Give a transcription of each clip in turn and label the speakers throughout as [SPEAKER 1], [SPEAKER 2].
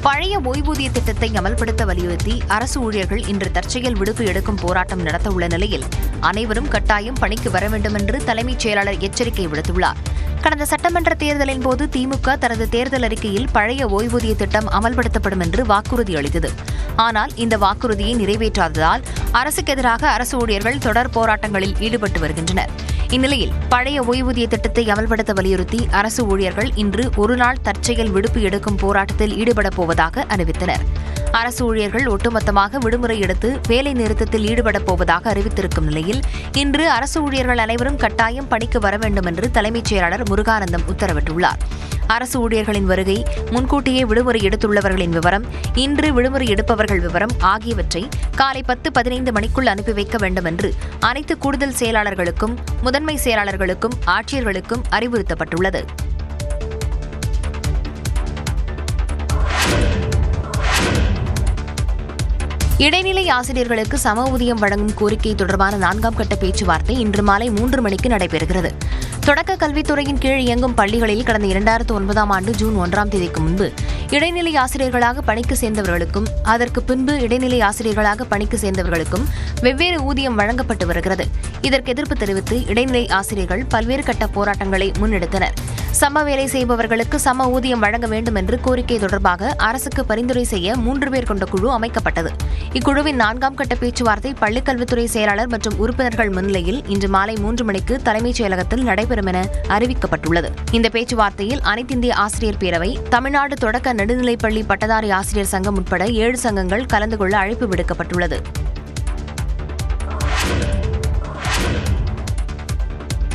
[SPEAKER 1] பழைய ஓய்வூதிய திட்டத்தை அமல்படுத்த வலியுறுத்தி அரசு ஊழியர்கள் இன்று தற்செயல் விடுப்பு எடுக்கும் போராட்டம் நடத்தவுள்ள நிலையில் அனைவரும் கட்டாயம் பணிக்கு வர வேண்டும் என்று தலைமைச் செயலாளர் எச்சரிக்கை விடுத்துள்ளார். கடந்த சட்டமன்ற தேர்தலின் போது திமுக தனது தேர்தல் அறிக்கையில் பழைய ஓய்வூதிய திட்டம் அமல்படுத்தப்படும் என்று வாக்குறுதி அளித்தது. ஆனால் இந்த வாக்குறுதியை நிறைவேற்றாததால் அரசுக்கு எதிராக அரசு ஊழியர்கள் தொடர் போராட்டங்களில் ஈடுபட்டு வருகின்றனர். இந்நிலையில் பழைய ஓய்வூதிய திட்டத்தை அமல்படுத்த வலியுறுத்தி அரசு ஊழியர்கள் இன்று ஒருநாள் தற்செயல் விடுப்பு எடுக்கும் போராட்டத்தில் ஈடுபடப் போவதாக அறிவித்தனர். அரசு ஊழியர்கள் ஒட்டுமொத்தமாக விடுமுறை எடுத்து வேலை நிறுத்தத்தில் ஈடுபடப் போவதாக அறிவித்திருக்கும் நிலையில் இன்று அரசு ஊழியர்கள் அனைவரும் கட்டாயம் பணிக்கு வர வேண்டும் என்று தலைமைச் செயலாளர் முருகானந்தம் உத்தரவிட்டுள்ளார். அரசு ஊழியர்களின் வருகை, முன்கூட்டியே விடுமுறை எடுத்துள்ளவர்களின் விவரம், இன்று விடுமுறை எடுப்பவர்கள் விவரம் ஆகியவற்றை காலை 10-15 மணிக்குள் அனுப்பி வைக்க வேண்டும் என்று அனைத்து கூடுதல் செயலாளர்களுக்கும், முதன்மை செயலாளர்களுக்கும், ஆட்சியர்களுக்கும் அறிவுறுத்தப்பட்டுள்ளது. இடைநிலை ஆசிரியர்களுக்கு சம ஊதியம் வழங்கும் கோரிக்கை தொடர்பான 4ஆம் கட்ட பேச்சுவார்த்தை இன்று மாலை 3 மணிக்கு நடைபெறுகிறது. தொடக்க கல்வித்துறையின் கீழ் இயங்கும் பள்ளிகளில் கடந்த 2009ஆம் ஆண்டு ஜூன் 1ஆம் தேதிக்கு முன்பு இடைநிலை ஆசிரியர்களாக பணிக்கு சேர்ந்தவர்களுக்கும் அதற்கு பின்பு இடைநிலை ஆசிரியர்களாக பணிக்கு சேர்ந்தவர்களுக்கும் வெவ்வேறு ஊதியம் வழங்கப்பட்டு வருகிறது. இதற்கு எதிர்ப்பு தெரிவித்து இடைநிலை ஆசிரியர்கள் பல்வேறு கட்ட போராட்டங்களை முன்னெடுத்தனர். சம வேலை செய்பவர்களுக்கு சம ஊதியம் வழங்க வேண்டும் என்று கோரிக்கை தொடர்பாக அரசுக்கு பரிந்துரை செய்ய 3 பேர் கொண்ட குழு அமைக்கப்பட்டது. இக்குழுவின் 4ஆம் கட்ட பேச்சுவார்த்தை பள்ளிக்கல்வித்துறை செயலாளர் மற்றும் உறுப்பினர்கள் முன்னிலையில் இன்று மாலை 3 மணிக்கு தலைமைச் செயலகத்தில் நடைபெறும் என அறிவிக்கப்பட்டுள்ளது. இந்த பேச்சுவார்த்தையில் அனைத்திந்திய ஆசிரியர் பேரவை, தமிழ்நாடு தொடக்க நடுநிலைப்பள்ளி பட்டதாரி ஆசிரியர் சங்கம் உட்பட 7 சங்கங்கள் கலந்து கொள்ள அழைப்பு விடுக்கப்பட்டுள்ளது.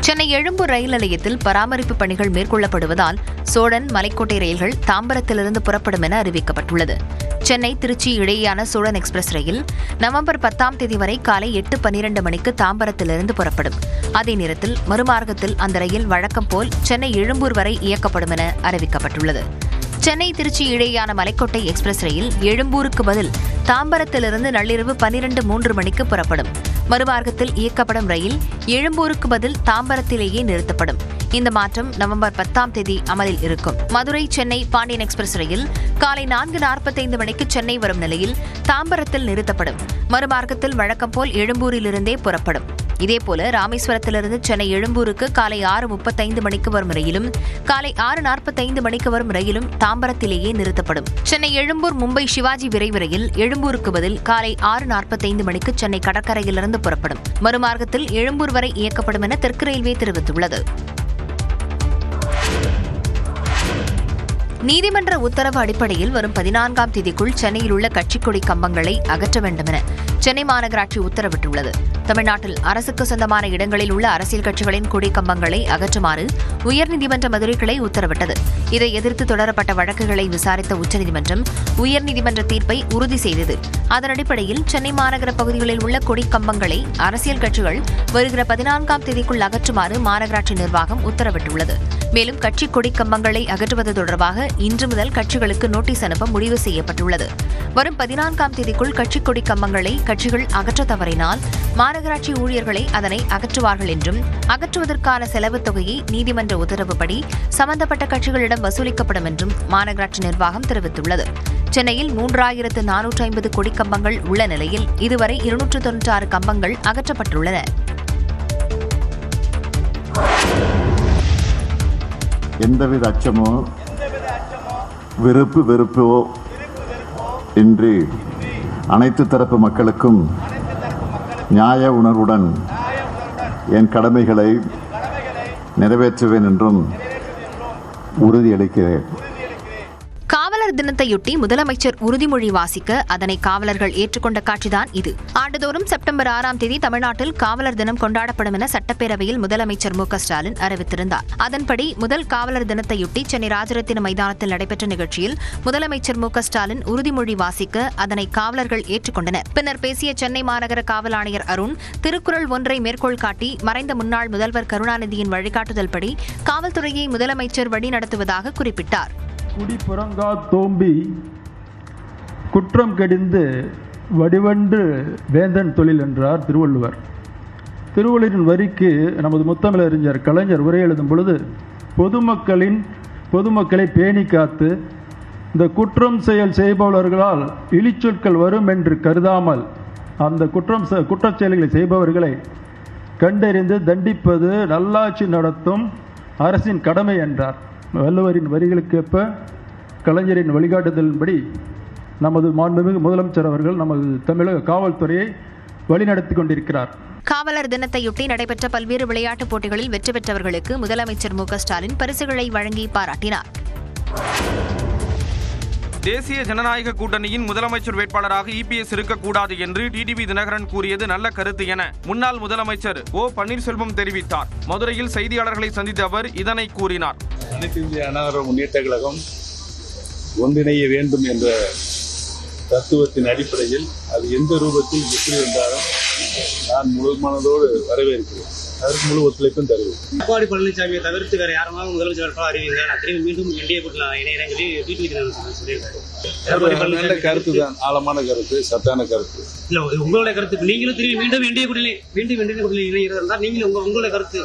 [SPEAKER 1] சென்னை எழும்பூர் ரயில் நிலையத்தில் பராமரிப்பு பணிகள் மேற்கொள்ளப்படுவதால் சோழன் மலைக்கோட்டை ரயில்கள் தாம்பரத்திலிருந்து புறப்படும் என அறிவிக்கப்பட்டுள்ளது. சென்னை திருச்சி இடையேயான சோழன் எக்ஸ்பிரஸ் ரயில் நவம்பர் 10ஆம் தேதி வரை காலை 8:12 மணிக்கு தாம்பரத்திலிருந்து புறப்படும். அதே நேரத்தில் மறுமார்க்கத்தில் அந்த ரயில் வழக்கம் போல் சென்னை எழும்பூர் வரை இயக்கப்படும் என அறிவிக்கப்பட்டுள்ளது. சென்னை திருச்சி இடையேயான மலைக்கோட்டை எக்ஸ்பிரஸ் ரயில் எழும்பூருக்கு பதில் தாம்பரத்திலிருந்து நள்ளிரவு 12:03 மணிக்கு புறப்படும். மறுமார்க்கத்தில் இயக்கப்படும் ரயில் எழும்பூருக்கு பதில் தாம்பரத்திலேயே நிறுத்தப்படும். இந்த மாற்றம் நவம்பர் 10ஆம் தேதி அமலில் இருக்கும். மதுரை சென்னை பாண்டியன் எக்ஸ்பிரஸ் ரயில் காலை 4:45 மணிக்கு சென்னை வரும் நிலையில் தாம்பரத்தில் நிறுத்தப்படும். மறுமார்க்கத்தில் வழக்கம் போல் எழும்பூரிலிருந்தே புறப்படும். இதேபோல ராமேஸ்வரத்திலிருந்து சென்னை எழும்பூருக்கு காலை 6:35 மணிக்கு வரும் ரயிலும் காலை 6:45 மணிக்கு வரும் ரயிலும் தாம்பரத்திலேயே நிறுத்தப்படும். சென்னை எழும்பூர் மும்பை சிவாஜி விரைவு ரயில் எழும்பூருக்கு பதில் காலை 6:45 மணிக்கு சென்னை கடற்கரையிலிருந்து புறப்படும். மறுமார்க்கத்தில் எழும்பூர் வரை இயக்கப்படும் என தெற்கு ரயில்வே தெரிவித்துள்ளது. நீதிமன்ற உத்தரவு அடிப்படையில் வரும் 14ஆம் தேதிக்குள் சென்னையில் உள்ள கட்சிக் கொடி கம்பங்களை அகற்ற வேண்டும் என சென்னை மாநகராட்சி உத்தரவிட்டுள்ளது. தமிழ்நாட்டில் அரசுக்கு சொந்தமான இடங்களில் உள்ள அரசியல் கட்சிகளின் கொடி கம்பங்களை அகற்றுமாறு உயர்நீதிமன்ற மதுரை கிளை உத்தரவிட்டது. இதை எதிர்த்து தொடரப்பட்ட வழக்குகளை விசாரித்த உச்சநீதிமன்றம் உயர்நீதிமன்ற தீர்ப்பை உறுதி செய்தது. அதன் அடிப்படையில் சென்னை மாநகர பகுதிகளில் உள்ள கொடி கம்பங்களை அரசியல் கட்சிகள் வருகிற 14ஆம் தேதிக்குள் அகற்றுமாறு மாநகராட்சி நிர்வாகம் உத்தரவிட்டுள்ளது. மேலும் கட்சி கொடி கம்பங்களை அகற்றுவது தொடர்பாக இன்று முதல் கட்சிகளுக்கு நோட்டீஸ் அனுப்ப முடிவு செய்யப்பட்டுள்ளது. வரும் 14ஆம் தேதிக்குள் கட்சி கொடி கம்பங்களை கட்சிகள் அகற்ற தவறினால் மாநகராட்சி ஊழியர்களை அதனை அகற்றுவார்கள் என்றும் அகற்றுவதற்கான செலவுத் தொகையை நீதிமன்ற உத்தரவுப்படி சம்பந்தப்பட்ட கட்சிகளிடம் வசூலிக்கப்படும் என்றும் மாநகராட்சி நிர்வாகம் தெரிவித்துள்ளது. சென்னையில் 3450 கொடி கம்பங்கள் உள்ள நிலையில் இதுவரை 296 கம்பங்கள் அகற்றப்பட்டுள்ளன.
[SPEAKER 2] எந்தவித அச்சமோ வெறுப்போ இன்றி அனைத்து தரப்பு மக்களுக்கும் நியாய உணர்வுடன் என் கடமைகளை நிறைவேற்றுவேன் என்றும் உறுதியளிக்கிறேன்.
[SPEAKER 1] காவலர் தினத்தையொட்டி முதலமைச்சர் உறுதிமொழி வாசிக்க அதனை காவலர்கள் ஏற்றுக்கொண்ட காட்சிதான் இது. ஆண்டுதோறும் செப்டம்பர் 6ஆம் தேதி தமிழ்நாட்டில் காவலர் தினம் கொண்டாடப்படும் என சட்டப்பேரவையில் முதலமைச்சர் மு.க.ஸ்டாலின் அறிவித்திருந்தார். அதன்படி முதல் காவலர் தினத்தையொட்டி சென்னை ராஜரத்தின மைதானத்தில் நடைபெற்ற நிகழ்ச்சியில் முதலமைச்சர் மு.க.ஸ்டாலின் உறுதிமொழி வாசிக்க அதனை காவலர்கள் ஏற்றுக்கொண்டனர். பின்னர் பேசிய சென்னை மாநகர காவல் ஆணையர் அருண் திருக்குறள் ஒன்றை மேற்கோள் காட்டி மறைந்த முன்னாள் முதல்வர் கருணாநிதியின் வழிகாட்டுதல்படி காவல்துறையை முதலமைச்சர் வழிநடத்துவதாக குறிப்பிட்டார்.
[SPEAKER 3] குடிப்புறங்கா தோம்பி குற்றம் கடிந்து வடிவன்று வேந்தன் தொழில் என்றார் திருவள்ளுவர். திருவள்ளுவரின் வரிக்கு நமது முத்தமிழறிஞர் கலைஞர் உரை எழுதும் பொழுது பொதுமக்களை பேணி காத்து இந்த குற்றம் செயல் செய்பவர்களால் இழிச்சொற்கள் வரும் என்று கருதாமல் அந்த குற்றச் செயல்களை செய்பவர்களை கண்டறிந்து தண்டிப்பது நல்லாட்சி நடத்தும் அரசின் கடமை என்றார். வள்ளுவரின் வரிகளுக்கேற்ப கலைஞரின் வழிகாட்டுதலின்படி நமது மாண்புமிகு முதலமைச்சர் அவர்கள் நமது தமிழக காவல்துறையை வழிநடத்தி கொண்டிருக்கிறார்.
[SPEAKER 1] காவலர் தினத்தையொட்டி நடைபெற்ற பல்வேறு விளையாட்டுப் போட்டிகளில் வெற்றி பெற்றவர்களுக்கு முதலமைச்சர் மு.க.ஸ்டாலின் பரிசுகளை வழங்கி பாராட்டினார்.
[SPEAKER 4] தேசிய ஜனநாயக கூட்டணியின் முதலமைச்சர் வேட்பாளராக இபிஎஸ் இருக்கக்கூடாது என்று டிடிவி தினகரன் கூறியது நல்ல கருத்து என முன்னாள் முதலமைச்சர் ஓ பன்னீர்செல்வம் தெரிவித்தார். மதுரையில் செய்தியாளர்களை சந்தித்த அவர் இதனை கூறினார்.
[SPEAKER 5] அனைத்து இந்திய அண்ணா முன்னேற்ற கழகம் ஒன்றிணைய வேண்டும் என்ற தத்துவத்தின் அடிப்படையில் அது எந்த ரூபத்தில் எப்படி இருந்தாலும் நான் முழு மனதோடு வரவேற்கிறேன். அதற்கு முழு ஒத்துழைப்பும் தருவேன்.
[SPEAKER 6] எடப்பாடி பழனிசாமியை தவிர்த்து வேற யாருமாவது முதலமைச்சர் வேட்பாளர் அறிவிங்க, நான் திரும்பி மீண்டும் என்டிஏ கூட்டலாம் இணையறேன் சொல்லியிருக்காரு.
[SPEAKER 5] நல்ல கருத்து தான், ஆழமான கருத்து, சத்தான கருத்து.
[SPEAKER 6] இல்ல உங்களுடைய கருத்து, நீங்களும் திரும்பி மீண்டும் என்டிஏ கூட்டணி இணைகிறதா நீங்களும் உங்களுடைய கருத்து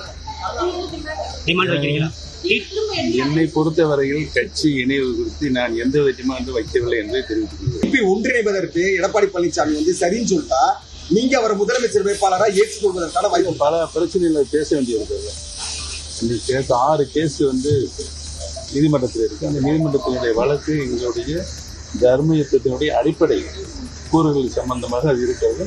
[SPEAKER 6] டிமாண்ட் வைக்கிறீங்களா?
[SPEAKER 5] என்னை பொறுத்தவரையில் கட்சி இணைவு குறித்து நான் எந்த டிமாண்டும் வைக்கவில்லை என்று தெரிவித்துள்ளேன்.
[SPEAKER 7] ஒன்றிணைவதற்கு எடப்பாடி பழனிசாமி சரின்னு சொல்லிட்டா நீங்க அவரை முதலமைச்சர் வேட்பாளராக ஏற்றுக்கொள்வதற்கான வாய்ப்பு.
[SPEAKER 5] பல பிரச்சனைகளை பேச வேண்டியிருக்கிறது. இந்த கேஸ் 6 கேஸ் நீதிமன்றத்தில் இருக்கு. அந்த நீதிமன்றத்தினுடைய வழக்கு எங்களுடைய தர்ம யுத்தத்தினுடைய அடிப்படை கூறுகள் சம்பந்தமாக அது இருக்கிறது.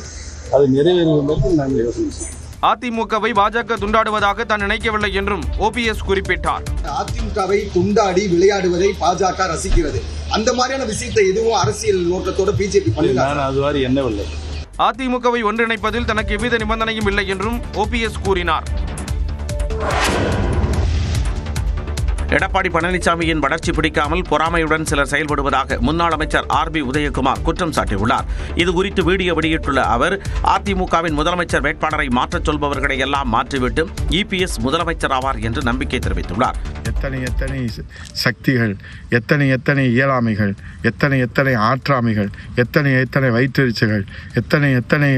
[SPEAKER 5] அது நிறைவேறுவதற்கு நாங்கள் யோசனை செய்வோம்.
[SPEAKER 4] அதிமுகவை பாஜக துண்டாடுவதாக தான் நினைக்கவில்லை என்றும் ஓபிஎஸ் குறிப்பிட்டார்.
[SPEAKER 7] அதிமுகவை துண்டாடி விளையாடுவதை பாஜக ரசிக்கிறது. அந்த மாதிரியான விஷயத்தை எதுவும் அரசியல் நோக்கத்தோட பிஜேபி
[SPEAKER 5] நான் அதுவாறு எண்ணவில்லை.
[SPEAKER 4] அதிமுகவை ஒன்றிணைப்பதில் தனக்கு எவ்வித நிபந்தனையும் இல்லை என்றும் ஓபிஎஸ் கூறினார்.
[SPEAKER 8] எடப்பாடி பழனிசாமியின் வளர்ச்சி பிடிக்காமல் பொறாமையுடன் சிலர் செயல்படுவதாக முன்னாள் அமைச்சர் ஆர்பி உதயகுமார் குற்றம் சாட்டியுள்ளார். இதுகுறித்து வீடியோ வெளியிட்டுள்ள அவர், அதிமுகவின் முதலமைச்சர் வேட்பாளரை மாற்றச் சொல்பவர்களை எல்லாம் மாற்றிவிட்டு இபிஎஸ் முதலமைச்சர் ஆவார் என்று நம்பிக்கை தெரிவித்துள்ளார்.
[SPEAKER 9] எத்தனை சக்திகள், எத்தனை இயலாமைகள், எத்தனை ஆற்றாமைகள், எத்தனை வயிற்றெரிச்சல்கள், எத்தனை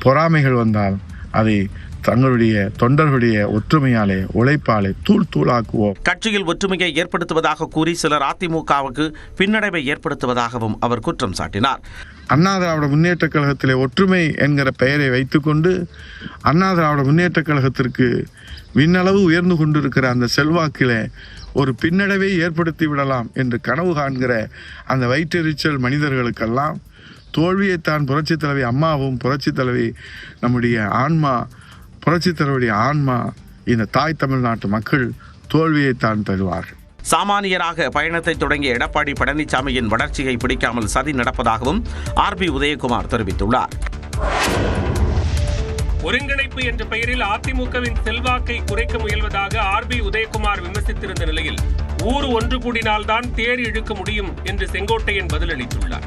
[SPEAKER 9] பொறாமைகள் வந்தால் அதை தங்களுடைய தொண்டர்களுடைய ஒற்றுமையாலே உழைப்பாலே தூளாக்குவோம்.
[SPEAKER 8] கட்சியில் ஒற்றுமையை ஏற்படுத்துவதாக கூறி சிலர் அதிமுகவுக்கு பின்னடைவை ஏற்படுத்துவதாகவும் அவர் குற்றம் சாட்டினார்.
[SPEAKER 9] அண்ணா திராவிட முன்னேற்ற கழகத்திலே ஒற்றுமை என்கிற பெயரை வைத்துக்கொண்டு அண்ணா திராவிட முன்னேற்ற கழகத்திற்கு விண்ணளவு உயர்ந்து கொண்டிருக்கிற அந்த செல்வாக்கிலே ஒரு பின்னடைவை ஏற்படுத்தி விடலாம் என்று கனவு காண்கிற அந்த வயிற்றெரிச்சல் மனிதர்களுக்கெல்லாம் தோல்வியைத்தான் புரட்சித் தலைவி அம்மாவும் புரட்சித் தலைவி நம்முடைய ஆன்மா புரட்சித் தலைவருடைய ஆன்மா இந்த தாய் தமிழ்நாட்டு மக்கள் தோல்வியைத்தான் தருவார்கள்.
[SPEAKER 8] சாமானியராக பயணத்தை தொடங்கிய எடப்பாடி பழனிசாமியின் வளர்ச்சியை பிடிக்காமல் சதி நடப்பதாகவும் ஆர்பி உதயகுமார் தெரிவித்துள்ளார்.
[SPEAKER 10] ஒருங்கிணைப்பு என்ற பெயரில் அதிமுகவின் செல்வாக்கை குறைக்க முயல்வதாக ஆர்பி உதயகுமார் விமர்சித்திருந்த நிலையில் ஊர் ஒன்று கூடினால்தான் தேர் இழுக்க முடியும் என்று செங்கோட்டையன் பதிலளித்துள்ளார்.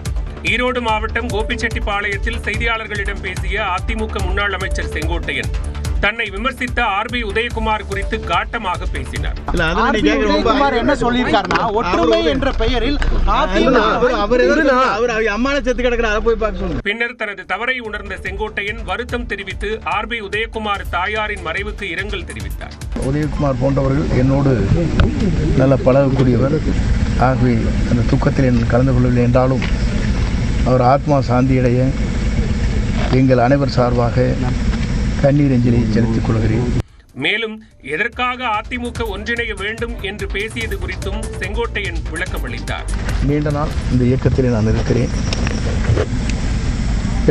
[SPEAKER 10] ஈரோடு மாவட்டம் கோபிச்செட்டிப்பாளையத்தில் செய்தியாளர்களிடம் பேசிய அதிமுக முன்னாள் அமைச்சர் செங்கோட்டையன் தன்னை விமர்சித்த ஆர்பி உதயகுமார் குறித்து காட்டமாக பேசினார்.
[SPEAKER 11] என்ன சொல்லியிருக்காருன்னா, ஒற்றுமை என்ற பெயரில்
[SPEAKER 10] பின்னர் தனது தவறை உணர்ந்த செங்கோட்டையன் வருத்தம் தெரிவித்து ஆர்பி உதயகுமார் தாயாரின் மறைவுக்கு இரங்கல் தெரிவித்தார்.
[SPEAKER 11] உதயகுமார் போன்றவர்கள் என்னோடு நல்ல பழகக்கூடியவர். ஆகவே அந்த துக்கத்தில் கலந்து கொள்ளவில்லை என்றாலும் அவர் ஆத்மா சாந்தியடைய எங்கள் அனைவர் சார்பாக கண்ணீர் அஞ்சலி செலுத்திக் கொள்கிறேன்.
[SPEAKER 10] மேலும் எதற்காக அதிமுக ஒன்றிணைய வேண்டும் என்று பேசியது குறித்தும் செங்கோட்டையன் விளக்கம் அளித்தார்.
[SPEAKER 11] நீண்ட நாள் இந்த இயக்கத்தில் நான் இருக்கிறேன்.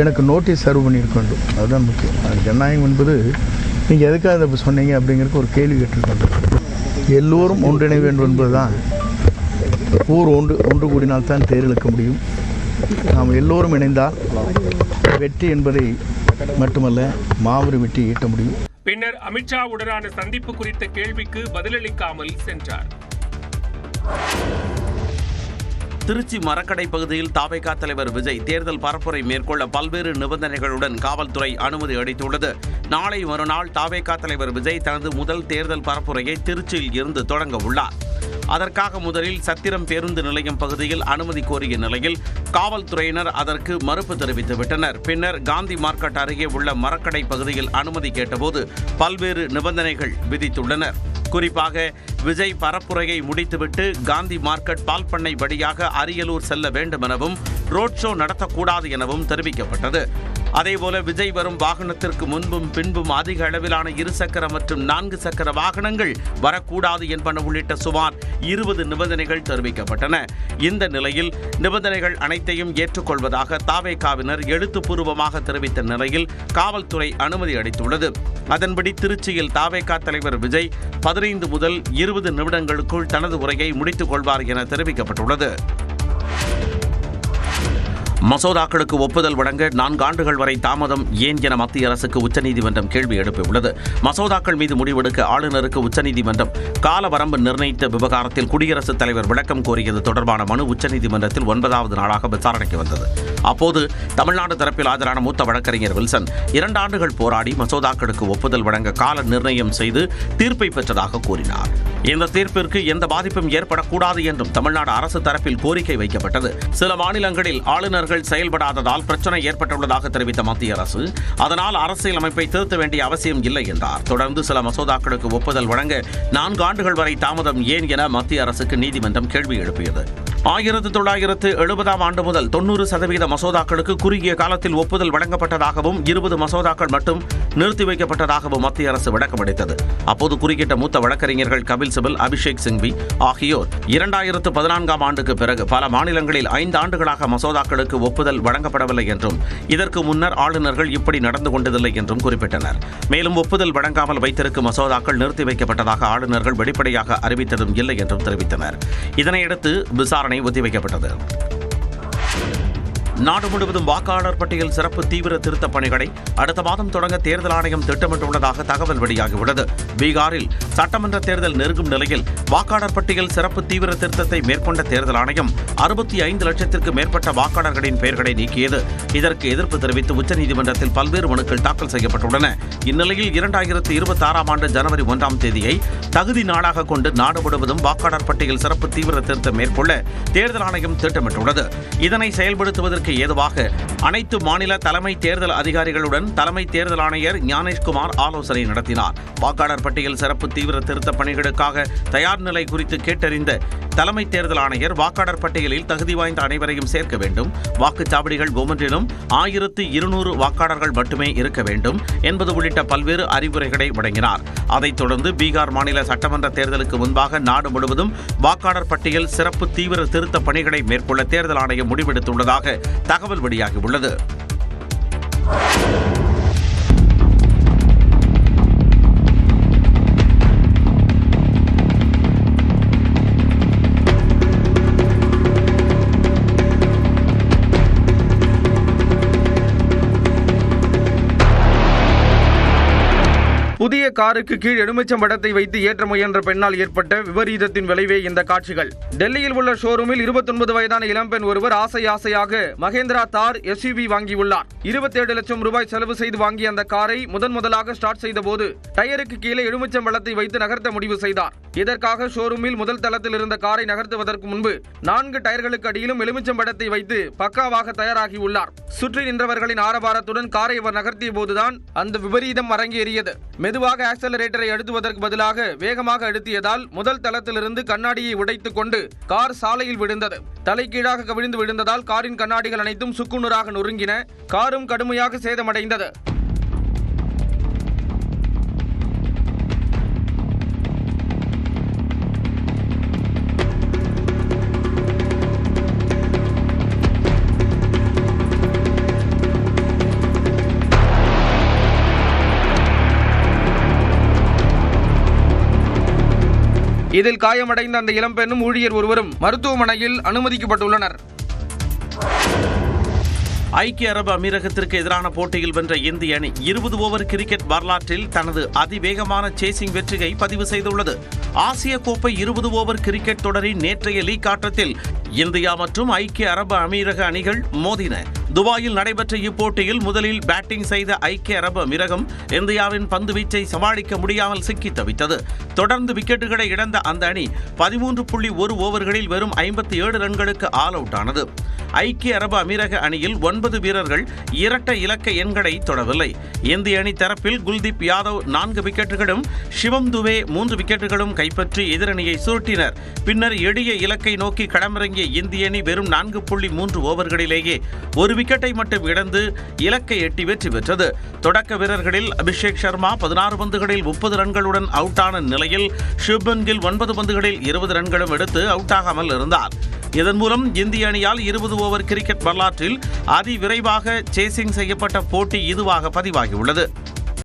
[SPEAKER 11] எனக்கு நோட்டீஸ் சர்வ் பண்ணியிருக்க வேண்டும், அதுதான் முக்கியம். ஜனநாயகம் என்பது நீங்கள் எதுக்காக அதை சொன்னீங்க அப்படிங்கிறதுக்கு ஒரு கேள்வி கேட்டிருக்கோம். எல்லோரும் ஒன்றிணைய வேண்டும் என்பதுதான். ஊர் ஒன்று கூடினால்தான் தேர் இழுக்க முடியும். நாம் எல்லோரும் இணைந்தால் வெற்றி என்பதை மட்டுமல்ல மாபெரும் வெற்றி ஈட்ட முடியும்.
[SPEAKER 10] பின்னர் அமித்ஷாவுடனான சந்திப்பு குறித்த கேள்விக்கு பதிலளிக்காமல் சென்றார்.
[SPEAKER 8] திருச்சி மரக்கடை பகுதியில் தாவேகா தலைவர் விஜய் தேர்தல் பரப்புரை மேற்கொள்ள பல்வேறு நிபந்தனைகளுடன் காவல்துறை அனுமதி அளித்துள்ளது. நாளை மறுநாள் தாவேகா தலைவர் விஜய் தனது முதல் தேர்தல் பரப்புரையை திருச்சியில் இருந்து தொடங்க உள்ளார். அதற்காக முதலில் சத்திரம் பேருந்து நிலையம் பகுதியில் அனுமதி கோரிய நிலையில் காவல்துறையினர் அதற்கு மறுப்பு தெரிவித்துவிட்டனர். பின்னர் காந்தி மார்க்கெட் அருகே உள்ள மரக்கடை பகுதியில் அனுமதி கேட்டபோது பல்வேறு நிபந்தனைகள் விதித்துள்ளனர். குறிப்பாக விஜய் பரப்புரையை முடித்துவிட்டு காந்தி மார்க்கெட் பால் பண்ணை வழியாக அரியலூர் செல்ல வேண்டும் எனவும் ரோட் ஷோ நடத்தக்கூடாது எனவும் தெரிவிக்கப்பட்டது. அதேபோல விஜய் வரும் வாகனத்திற்கு முன்பும் பின்பும் அதிக அளவிலான 2 சக்கர மற்றும் 4 சக்கர வாகனங்கள் வரக்கூடாது என்பன உள்ளிட்ட சுமார் 20 நிபந்தனைகள் தெரிவிக்கப்பட்டன. இந்த நிலையில் நிபந்தனைகள் அனைத்தையும் ஏற்றுக்கொள்வதாக தாவேகாவினர் எழுத்துப்பூர்வமாக தெரிவித்த நிலையில் காவல்துறை அனுமதி அளித்துள்ளது. அதன்படி திருச்சியில் தாவேகா தலைவர் விஜய் 15 முதல் 20 நிமிடங்களுக்குள் தனது உரையை முடித்துக் கொள்வார் என தெரிவிக்கப்பட்டுள்ளது. மசோதாக்களுக்கு ஒப்புதல் வழங்க 4 ஆண்டுகள் வரை தாமதம் ஏன் என மத்திய அரசுக்கு உச்சநீதிமன்றம் கேள்வி எழுப்பியுள்ளது. மசோதாக்கள் மீது முடிவெடுக்க ஆளுநருக்கு உச்சநீதிமன்றம் கால வரம்பு நிர்ணயித்த விவகாரத்தில் குடியரசுத் தலைவர் விளக்கம் கோரியது தொடர்பான மனு உச்சநீதிமன்றத்தில் 9வது நாளாக விசாரணைக்கு வந்தது. அப்போது தமிழ்நாடு தரப்பில் ஆஜரான மூத்த வழக்கறிஞர் வில்சன் 2 ஆண்டுகள் போராடி மசோதாக்களுக்கு ஒப்புதல் வழங்க கால நிர்ணயம் செய்து தீர்ப்பை பெற்றதாக கூறினார். இந்த தீர்ப்பிற்கு எந்த பாதிப்பும் ஏற்படக்கூடாது என்றும் தமிழ்நாடு அரசு தரப்பில் கோரிக்கை வைக்கப்பட்டது. சில மாநிலங்களில் ஆளுநர்கள் செயல்படாததால் பிரச்சனை ஏற்பட்டுள்ளதாக தெரிவித்த மத்திய அரசு அதனால் அரசியல் அமைப்பை திருத்த வேண்டிய அவசியம் இல்லை என்றார். தொடர்ந்து சில மசோதாக்களுக்கு ஒப்புதல் வழங்க 4 ஆண்டுகள் வரை தாமதம் ஏன் என மத்திய அரசுக்கு நீதிமன்றம் கேள்வி எழுப்பியது. 1970ஆம் ஆண்டு முதல் 90% மசோதாக்களுக்கு குறுகிய காலத்தில் ஒப்புதல் வழங்கப்பட்டதாகவும் 20 மசோதாக்கள் மட்டும் நிறுத்தி வைக்கப்பட்டதாகவும் மத்திய அரசு விளக்கமளித்தது. அப்போது குறுக்கிட்ட மூத்த வழக்கறிஞர்கள் கபில் சிபல், அபிஷேக் சிங்வி ஆகியோர் 2014ஆம் ஆண்டுக்கு பிறகு பல மாநிலங்களில் 5 ஆண்டுகளாக மசோதாக்களுக்கு ஒப்புதல் வழங்கப்படவில்லை என்றும் இதற்கு முன்னர் ஆளுநர்கள் இப்படி நடந்து கொண்டதில்லை என்றும் குறிப்பிட்டனர். மேலும் ஒப்புதல் வழங்காமல் வைத்திருக்கும் மசோதாக்கள் நிறுத்தி வைக்கப்பட்டதாக ஆளுநர்கள் வெளிப்படையாக அறிவித்ததும் இல்லை என்றும் தெரிவித்தனர். இதனையடுத்து விசாரணை ஒத்திவைக்கப்பட்டது. நாடு முழுவதும் வாக்காளர் பட்டியல் சிறப்பு தீவிர திருத்தப் பணிகளை அடுத்த மாதம் தொடங்க தேர்தல் ஆணையம் திட்டமிட்டுள்ளதாக தகவல் வெளியாகியுள்ளது. பீகாரில் சட்டமன்ற தேர்தல் நெருங்கும் நிலையில் வாக்காளர் பட்டியல் சிறப்பு தீவிர திருத்தத்தை மேற்கொண்ட தேர்தல் ஆணையம் 65 லட்சத்திற்கு மேற்பட்ட வாக்காளர்களின் பெயர்களை நீக்கியது. இதற்கு எதிர்ப்பு தெரிவித்து உச்சநீதிமன்றத்தில் பல்வேறு மனுக்கள் தாக்கல் செய்யப்பட்டுள்ளன. இந்நிலையில் 2026ஆம் ஆண்டு ஜனவரி 1ஆம் தேதியை தகுதி நாளாக கொண்டு நாடு முழுவதும் வாக்காளர் பட்டியல் சிறப்பு தீவிர திருத்தம் மேற்கொள்ள தேர்தல் ஆணையம் திட்டமிட்டுள்ளது. இதனை செயல்படுத்துவதற்கு ஏதுவாக அனைத்து மாநில தலைமை தேர்தல் அதிகாரிகளுடன் தலைமை தேர்தல் ஆணையர் ஞானேஷ்குமார் ஆலோசனை நடத்தினார். வாக்காளர் பட்டியல் சிறப்பு தீவிர திருத்த பணிகளுக்காக தயார் நிலை குறித்து கேட்டறிந்த தலைமை தேர்தல் ஆணையர் வாக்காளர் பட்டியலில் தகுதி வாய்ந்த அனைவரையும் சேர்க்க வேண்டும், வாக்குச்சாவடிகள் ஒவ்வொன்றிலும் 1200 வாக்காளர்கள் மட்டுமே இருக்க வேண்டும் என்பது உள்ளிட்ட பல்வேறு அறிவுரைகளை வழங்கினார். அதைத் தொடர்ந்து பீகார் மாநில சட்டமன்ற தேர்தலுக்கு முன்பாக நாடு முழுவதும் வாக்காளர் பட்டியல் சிறப்பு தீவிர திருத்த பணிகளை மேற்கொள்ள தேர்தல் ஆணையம் முடிவெடுத்துள்ளதாக தகவல் வெளியாகியுள்ளது.
[SPEAKER 4] புதிய காருக்கு கீழ் எலுமிச்சம் பழத்தை வைத்து ஏற்ற முயன்ற பெண்ணால் ஏற்பட்ட விபரீதத்தின் விளைவே இந்த காட்சிகள். டெல்லியில் உள்ள ஷோரூமில் 29 வயதான இளம்பெண் ஒருவர் ஆசையாக மகேந்திரா தார் SUV வாங்கியுள்ளார். 27 லட்சம் ரூபாய் செலவு செய்து வாங்கிய அந்த காரை முதலாக ஸ்டார்ட் செய்த போது டயருக்கு கீழே எலுமிச்சம் பழத்தை வைத்து நகர்த்த முடிவு செய்தார். இதற்காக ஷோரூமில் முதல் தளத்தில் இருந்த காரை நகர்த்துவதற்கு முன்பு 4 டயர்களுக்கு அடியிலும் எலுமிச்சம் பழத்தை வைத்து பக்காவாக தயாராகியுள்ளார். சுற்றி நின்றவர்களின் ஆரவாரத்துடன் காரை அவர் நகர்த்திய போதுதான் அந்த விபரீதம் அரங்கேறியது. மெதுவாக ஆக்சலரேட்டரை அழுத்துவதற்கு பதிலாக வேகமாக அழுத்தியதால் முதல் தளத்திலிருந்து கண்ணாடியை உடைத்துக் கொண்டு கார் சாலையில் விழுந்தது. தலைகீழாக கவிழ்ந்து விழுந்ததால் காரின் கண்ணாடிகள் அனைத்தும் சுக்குநூறாக நொறுங்கின. காரும் கடுமையாக சேதமடைந்தது. இதில் காயமடைந்த அந்த இளம்பெண்ணும் ஊழியர் ஒருவரும் மருத்துவமனையில் அனுமதிக்கப்பட்டுள்ளனர்.
[SPEAKER 8] ஐக்கிய அரபு அமீரகத்திற்கு எதிரான போட்டியில் வென்ற இந்திய அணி 20 ஓவர் கிரிக்கெட் வரலாற்றில் தனது அதிவேகமான சேசிங் வெற்றியை பதிவு செய்துள்ளது. ஆசிய கோப்பை 20 ஓவர் கிரிக்கெட் தொடரின் நேற்றைய லீக் ஆட்டத்தில் இந்தியா மற்றும் ஐக்கிய அரபு அமீரக அணிகள் மோதின. துபாயில் நடைபெற்ற இப்போட்டியில் முதலில் பேட்டிங் செய்த ஐக்கிய அரபு அமீரகம் இந்தியாவின் பந்துவீச்சை சமாளிக்க முடியாமல் சிக்கி தவித்தது. தொடர்ந்து விக்கெட்டுகளை இழந்த அந்த அணி 13.1 ஓவர்களில் வெறும் 57 ரன்களுக்கு ஆல் அவுட் ஆனது. ஐக்கிய அரபு அமீரக அணியில் 9 வீரர்கள் இரட்டை இலக்க எண்களை தொடவில்லை. இந்திய அணி தரப்பில் குல்தீப் யாதவ் 4 விக்கெட்டுகளும் சிவம் துபே 3 விக்கெட்டுகளும் கைப்பற்றி எதிரணியை சுருட்டினர். பின்னர் எளிய இலக்கை நோக்கி களமிறங்கிய இந்திய அணி வெறும் 4.3 ஓவர்களிலேயே 1 விக்கெட்டை மட்டும் இழந்து இலக்கை எட்டி வெற்றி பெற்றது. தொடக்க வீரர்களில் அபிஷேக் சர்மா 16 பந்துகளில் 30 ரன்களுடன் அவுட் ஆன நிலையில் சுப்மன் கில் 9 பந்துகளில் 20 ரன்களும் எடுத்து அவுட் ஆகாமல் இருந்தார். இதன் மூலம் இந்திய அணியால் 20 ஓவர் கிரிக்கெட் வரலாற்றில் அதிவிரைவாக சேசிங் செய்யப்பட்ட போட்டி இதுவாக பதிவாகியுள்ளது.